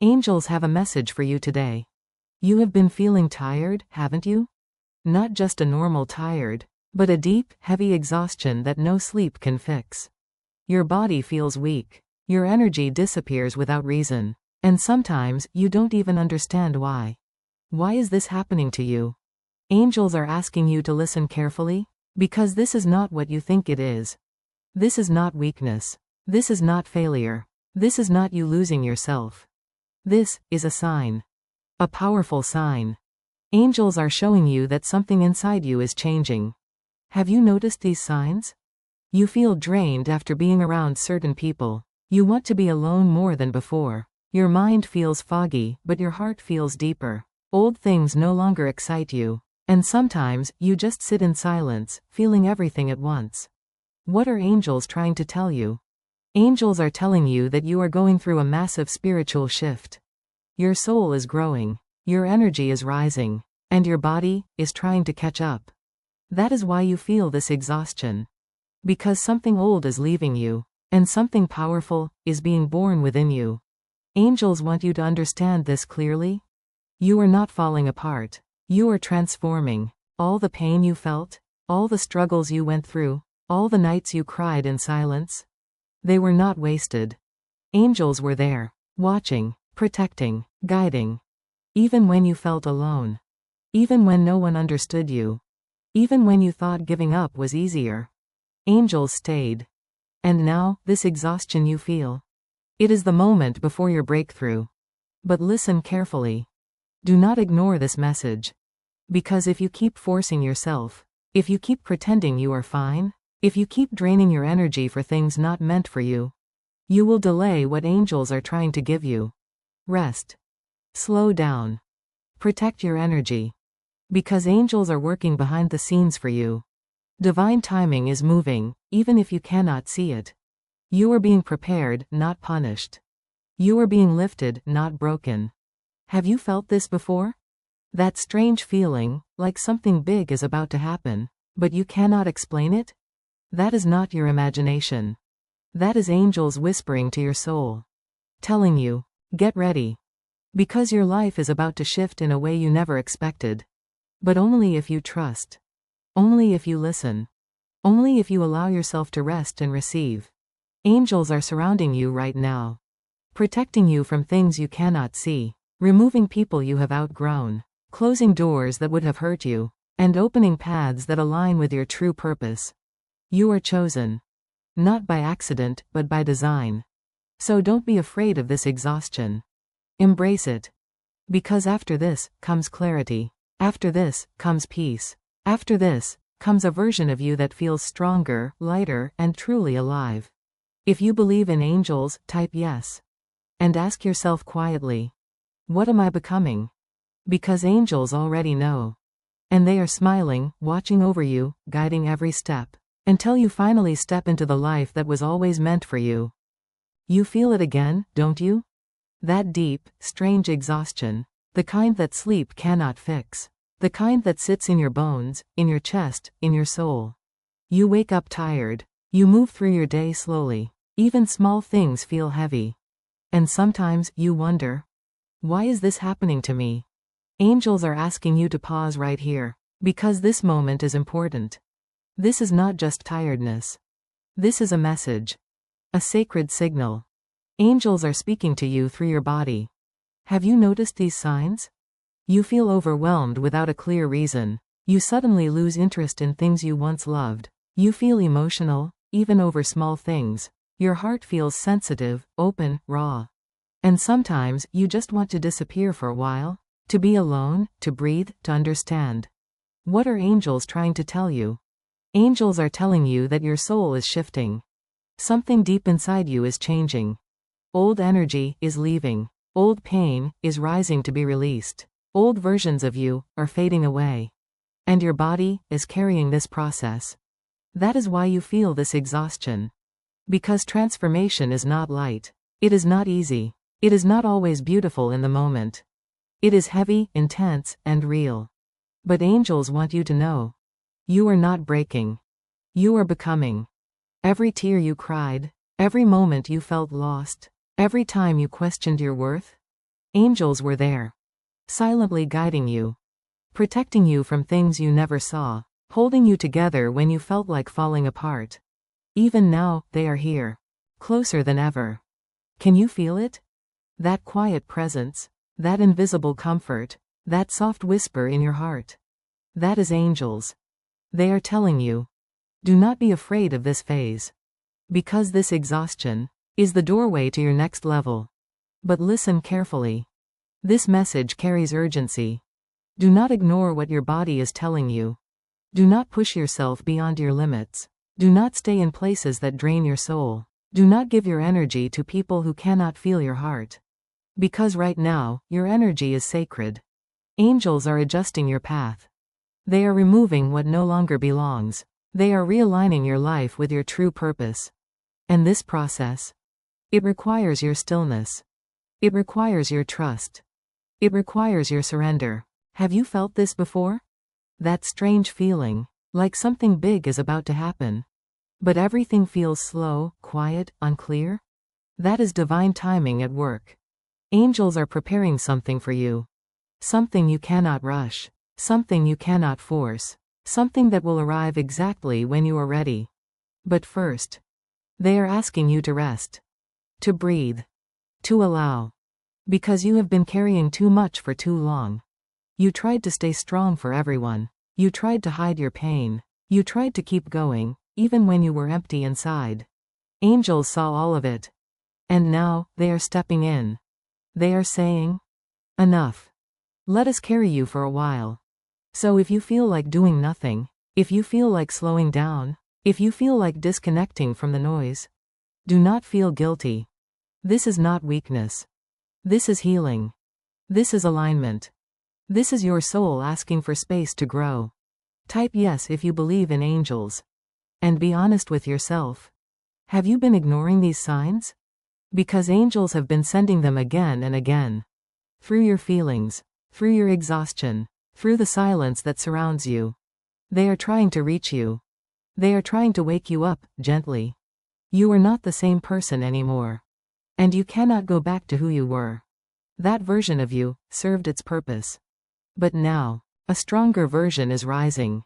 Angels have a message for you today. You have been feeling tired, haven't you? Not just a normal tired, but a deep, heavy exhaustion that no sleep can fix. Your body feels weak. Your energy disappears without reason. And sometimes, you don't even understand why. Why is this happening to you? Angels are asking you to listen carefully, because this is not what you think it is. This is not weakness. This is not failure. This is not you losing yourself. This is a sign. A powerful sign. Angels are showing you that something inside you is changing. Have you noticed these signs? You feel drained after being around certain people. You want to be alone more than before. Your mind feels foggy, but your heart feels deeper. Old things no longer excite you. And sometimes, you just sit in silence, feeling everything at once. What are angels trying to tell you? Angels are telling you that you are going through a massive spiritual shift. Your soul is growing. Your energy is rising. And your body is trying to catch up. That is why you feel this exhaustion. Because something old is leaving you, and something powerful is being born within you. Angels want you to understand this clearly. You are not falling apart. You are transforming. All the pain you felt, all the struggles you went through, all the nights you cried in silence, they were not wasted. Angels were there, watching, protecting, guiding. Even when you felt alone. Even when no one understood you. Even when you thought giving up was easier. Angels stayed. And now, this exhaustion you feel. It is the moment before your breakthrough. But listen carefully. Do not ignore this message. Because if you keep forcing yourself, if you keep pretending you are fine, if you keep draining your energy for things not meant for you, you will delay what angels are trying to give you. Rest. Slow down. Protect your energy. Because angels are working behind the scenes for you. Divine timing is moving, even if you cannot see it. You are being prepared, not punished. You are being lifted, not broken. Have you felt this before? That strange feeling, like something big is about to happen, but you cannot explain it? That is not your imagination. That is angels whispering to your soul. Telling you, get ready. Because your life is about to shift in a way you never expected. But only if you trust. Only if you listen. Only if you allow yourself to rest and receive. Angels are surrounding you right now. Protecting you from things you cannot see. Removing people you have outgrown. Closing doors that would have hurt you. And opening paths that align with your true purpose. You are chosen. Not by accident, but by design. So don't be afraid of this exhaustion. Embrace it. Because after this, comes clarity. After this, comes peace. After this, comes a version of you that feels stronger, lighter, and truly alive. If you believe in angels, type yes. And ask yourself quietly, what am I becoming? Because angels already know. And they are smiling, watching over you, guiding every step. Until you finally step into the life that was always meant for you. You feel it again, don't you? That deep, strange exhaustion. The kind that sleep cannot fix. The kind that sits in your bones, in your chest, in your soul. You wake up tired. You move through your day slowly. Even small things feel heavy. And sometimes, you wonder, why is this happening to me? Angels are asking you to pause right here. Because this moment is important. This is not just tiredness. This is a message. A sacred signal. Angels are speaking to you through your body. Have you noticed these signs? You feel overwhelmed without a clear reason. You suddenly lose interest in things you once loved. You feel emotional, even over small things. Your heart feels sensitive, open, raw. And sometimes, you just want to disappear for a while. To be alone, to breathe, to understand. What are angels trying to tell you? Angels are telling you that your soul is shifting. Something deep inside you is changing. Old energy is leaving. Old pain is rising to be released. Old versions of you are fading away. And your body is carrying this process. That is why you feel this exhaustion. Because transformation is not light. It is not easy. It is not always beautiful in the moment. It is heavy, intense, and real. But angels want you to know. You are not breaking. You are becoming. Every tear you cried, every moment you felt lost, every time you questioned your worth, Angels were there, silently guiding you, protecting you from things you never saw, holding you together when you felt like falling apart. Even now, they are here, closer than ever. Can you feel it? That quiet presence, that invisible comfort, that soft whisper in your heart. That is angels. They are telling you, do not be afraid of this phase. Because this exhaustion is the doorway to your next level. But listen carefully. This message carries urgency. Do not ignore what your body is telling you. Do not push yourself beyond your limits. Do not stay in places that drain your soul. Do not give your energy to people who cannot feel your heart. Because right now, your energy is sacred. Angels are adjusting your path. They are removing what no longer belongs. They are realigning your life with your true purpose. And this process, it requires your stillness. It requires your trust. It requires your surrender. Have you felt this before? That strange feeling, like something big is about to happen. But everything feels slow, quiet, unclear? That is divine timing at work. Angels are preparing something for you. Something you cannot rush. Something you cannot force. Something that will arrive exactly when you are ready. But first, they are asking you to rest. To breathe. To allow. Because you have been carrying too much for too long. You tried to stay strong for everyone. You tried to hide your pain. You tried to keep going, even when you were empty inside. Angels saw all of it. And now, they are stepping in. They are saying, enough. Let us carry you for a while. So if you feel like doing nothing, if you feel like slowing down, if you feel like disconnecting from the noise, do not feel guilty. This is not weakness. This is healing. This is alignment. This is your soul asking for space to grow. Type yes if you believe in angels. And be honest with yourself. Have you been ignoring these signs? Because angels have been sending them again and again. Through your feelings, through your exhaustion, through the silence that surrounds you. They are trying to reach you. They are trying to wake you up, gently. You are not the same person anymore. And you cannot go back to who you were. That version of you served its purpose. But now, a stronger version is rising.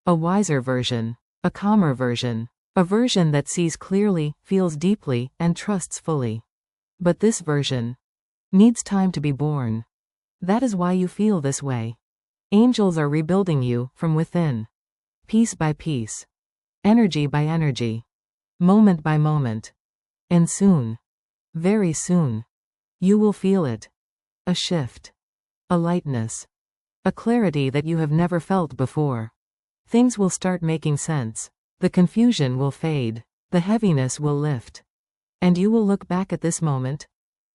A wiser version. A calmer version. A version that sees clearly, feels deeply, and trusts fully. But this version needs time to be born. That is why you feel this way. Angels are rebuilding you from within. Piece by piece. Energy by energy. Moment by moment. And soon, very soon, you will feel it. A shift. A lightness. A clarity that you have never felt before. Things will start making sense. The confusion will fade. The heaviness will lift. And you will look back at this moment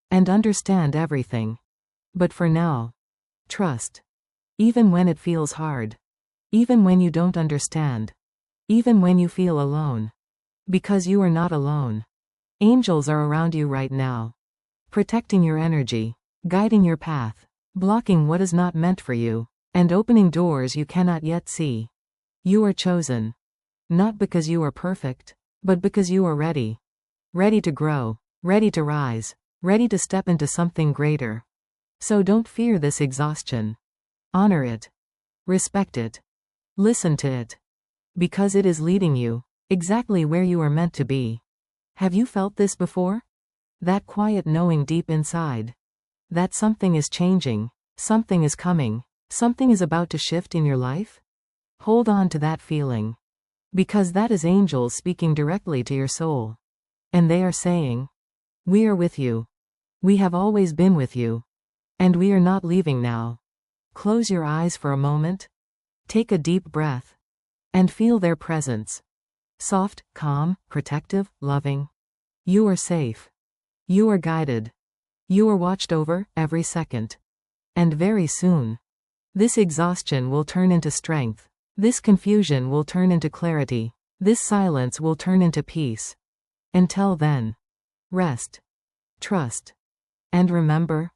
and understand everything. But for now, trust. Even when it feels hard. Even when you don't understand. Even when you feel alone. Because you are not alone. Angels are around you right now. Protecting your energy. Guiding your path. Blocking what is not meant for you. And opening doors you cannot yet see. You are chosen. Not because you are perfect, but because you are ready. Ready to grow. Ready to rise. Ready to step into something greater. So don't fear this exhaustion. Honor it. Respect it. Listen to it. Because it is leading you exactly where you are meant to be. Have you felt this before? That quiet knowing deep inside. That something is changing. Something is coming. Something is about to shift in your life? Hold on to that feeling. Because that is angels speaking directly to your soul. And they are saying, we are with you. We have always been with you. And we are not leaving now. Close your eyes for a moment. Take a deep breath. And feel their presence. Soft, calm, protective, loving. You are safe. You are guided. You are watched over every second. And very soon, this exhaustion will turn into strength. This confusion will turn into clarity. This silence will turn into peace. Until then, rest. Trust. And remember,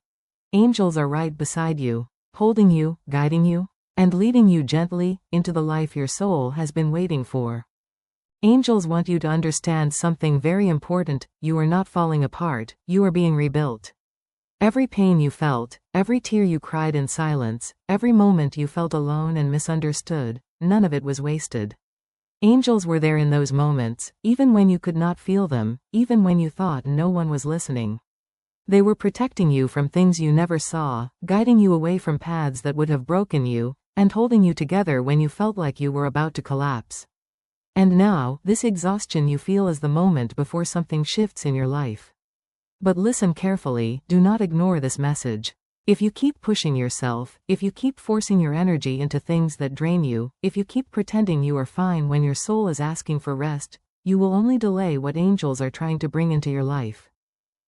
angels are right beside you, holding you, guiding you, and leading you gently into the life your soul has been waiting for. Angels want you to understand something very important: you are not falling apart, you are being rebuilt. Every pain you felt, every tear you cried in silence, every moment you felt alone and misunderstood, none of it was wasted. Angels were there in those moments, even when you could not feel them, even when you thought no one was listening. They were protecting you from things you never saw, guiding you away from paths that would have broken you, and holding you together when you felt like you were about to collapse. And now, this exhaustion you feel is the moment before something shifts in your life. But listen carefully, do not ignore this message. If you keep pushing yourself, if you keep forcing your energy into things that drain you, if you keep pretending you are fine when your soul is asking for rest, you will only delay what angels are trying to bring into your life.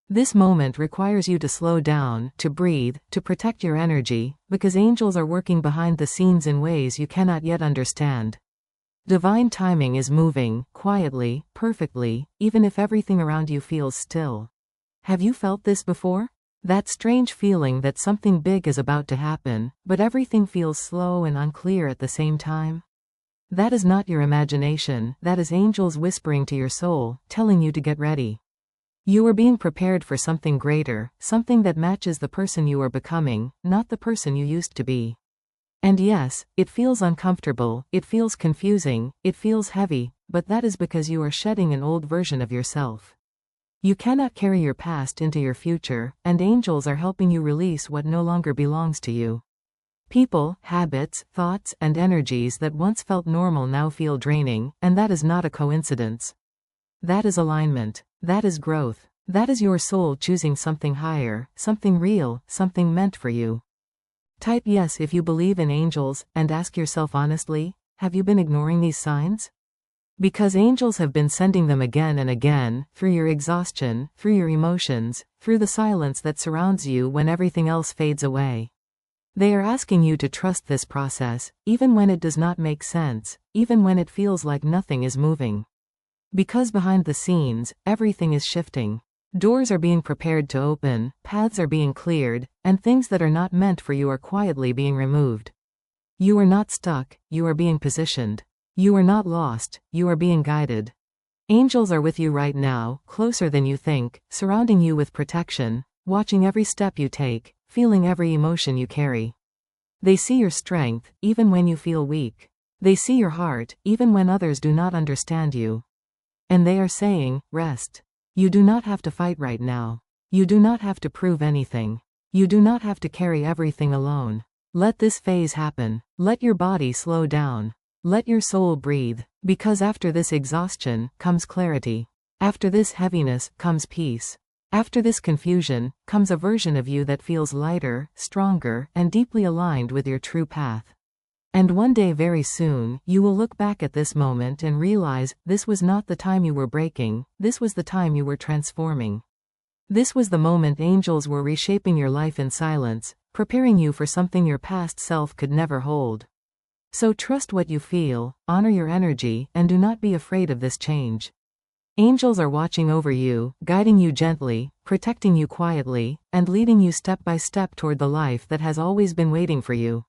This moment requires you to slow down, to breathe, to protect your energy, because angels are working behind the scenes in ways you cannot yet understand. Divine timing is moving, quietly, perfectly, even if everything around you feels still. Have you felt this before? That strange feeling that something big is about to happen, but everything feels slow and unclear at the same time? That is not your imagination, that is angels whispering to your soul, telling you to get ready. You are being prepared for something greater, something that matches the person you are becoming, not the person you used to be. And yes, it feels uncomfortable, it feels confusing, it feels heavy, but that is because you are shedding an old version of yourself. You cannot carry your past into your future, and angels are helping you release what no longer belongs to you. People, habits, thoughts, and energies that once felt normal now feel draining, and that is not a coincidence. That is alignment. That is growth. That is your soul choosing something higher, something real, something meant for you. Type yes if you believe in angels, and ask yourself honestly, have you been ignoring these signs? Because angels have been sending them again and again, through your exhaustion, through your emotions, through the silence that surrounds you when everything else fades away. They are asking you to trust this process, even when it does not make sense, even when it feels like nothing is moving. Because behind the scenes, everything is shifting. Doors are being prepared to open, paths are being cleared, and things that are not meant for you are quietly being removed. You are not stuck, you are being positioned. You are not lost, you are being guided. Angels are with you right now, closer than you think, surrounding you with protection, watching every step you take, feeling every emotion you carry. They see your strength, even when you feel weak. They see your heart, even when others do not understand you. And they are saying, rest. You do not have to fight right now. You do not have to prove anything. You do not have to carry everything alone. Let this phase happen. Let your body slow down. Let your soul breathe, because after this exhaustion comes clarity. After this heaviness comes peace. After this confusion comes a version of you that feels lighter, stronger, and deeply aligned with your true path. And one day very soon, you will look back at this moment and realize this was not the time you were breaking, this was the time you were transforming. This was the moment angels were reshaping your life in silence, preparing you for something your past self could never hold. So trust what you feel, honor your energy, and do not be afraid of this change. Angels are watching over you, guiding you gently, protecting you quietly, and leading you step by step toward the life that has always been waiting for you.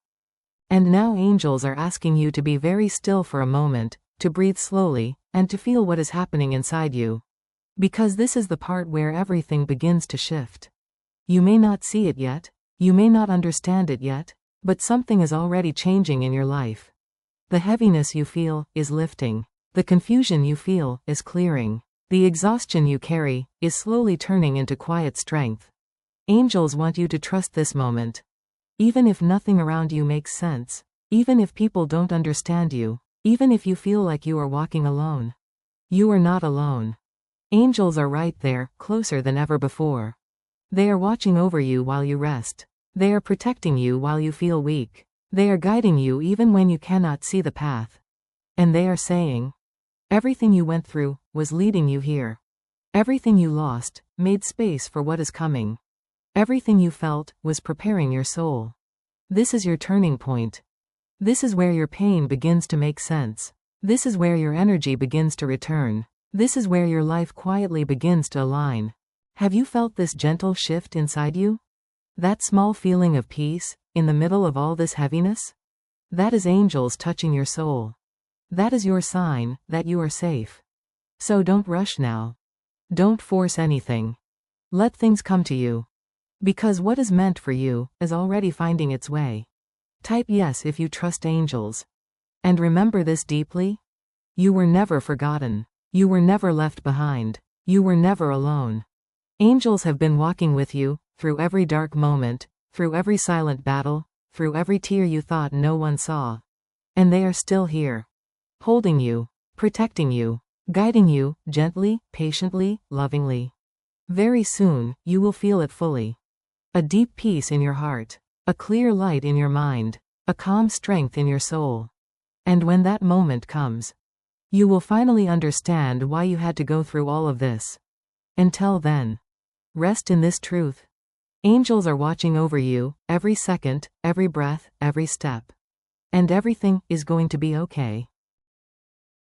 And now angels are asking you to be very still for a moment, to breathe slowly, and to feel what is happening inside you. Because this is the part where everything begins to shift. You may not see it yet, you may not understand it yet, but something is already changing in your life. The heaviness you feel is lifting. The confusion you feel is clearing. The exhaustion you carry is slowly turning into quiet strength. Angels want you to trust this moment. Even if nothing around you makes sense, even if people don't understand you, even if you feel like you are walking alone, you are not alone. Angels are right there, closer than ever before. They are watching over you while you rest. They are protecting you while you feel weak. They are guiding you even when you cannot see the path. And they are saying, everything you went through was leading you here. Everything you lost made space for what is coming. Everything you felt was preparing your soul. This is your turning point. This is where your pain begins to make sense. This is where your energy begins to return. This is where your life quietly begins to align. Have you felt this gentle shift inside you? That small feeling of peace, in the middle of all this heaviness? That is angels touching your soul. That is your sign that you are safe. So don't rush now. Don't force anything. Let things come to you. Because what is meant for you is already finding its way. Type yes if you trust angels. And remember this deeply. You were never forgotten. You were never left behind. You were never alone. Angels have been walking with you, through every dark moment, through every silent battle, through every tear you thought no one saw. And they are still here. Holding you, protecting you, guiding you, gently, patiently, lovingly. Very soon, you will feel it fully. A deep peace in your heart. A clear light in your mind. A calm strength in your soul. And when that moment comes, you will finally understand why you had to go through all of this. Until then, rest in this truth. Angels are watching over you, every second, every breath, every step. And everything is going to be okay.